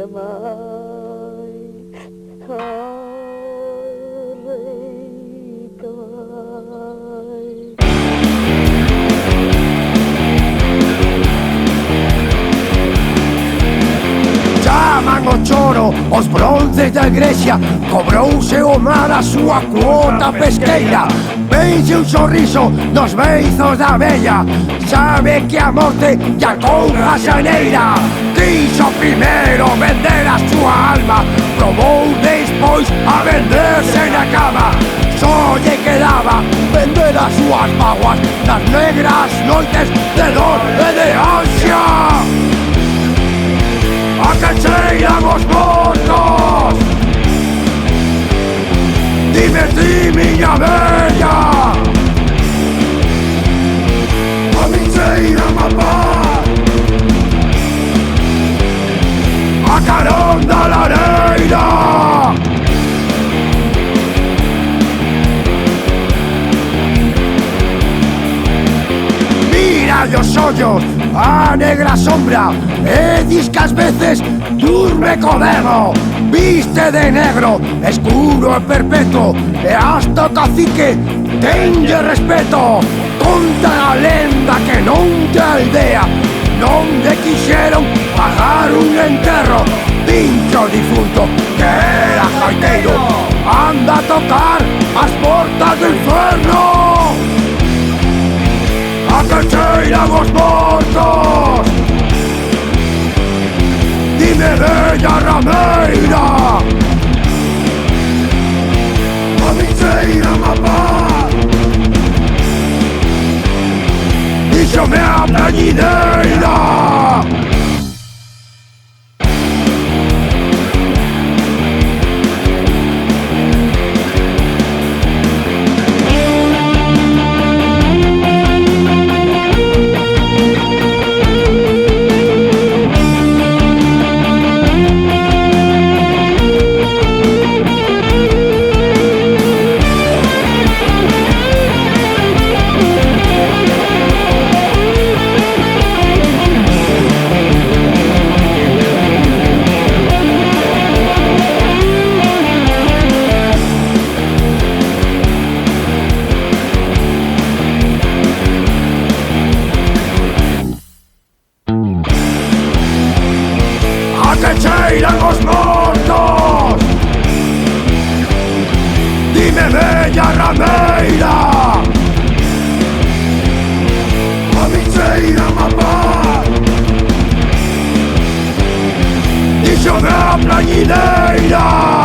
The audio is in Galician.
nunca mai arrecai. Chaman o choro os bronces da igrexa, cobrouse o mar a súa cuota pesqueira. Vense un sorriso nos beizos da vella, sabe que a morte lla conja xaneira. Quixo primeiro vender a súa alma, probou despois a venderse na cama. Só lle quedaba vender as súas mágoas nas negras noites de dor e de ansia. A que cheiran os mortos, dime ti, miña bella. A mi cheiran a paz, a carón da lareira. Mira os ollos a negra sombra e dis que ás veces durme co demo. Viste de negro, escuro e perpetuo, e hasta o cacique tenlle respeto. Conta a lenda que non te aldea non lle quixeron pagar un enterro. Pincho difunto que era jaiteiro anda a tocar as portas do inferno. A que cheiran os mortos, dime bella rameira. A mi cheiran a paz, díxome a plañideira. Que cheiran os mortos, dime bella rameira. A mi cheiran a paz, díxome a plañideira.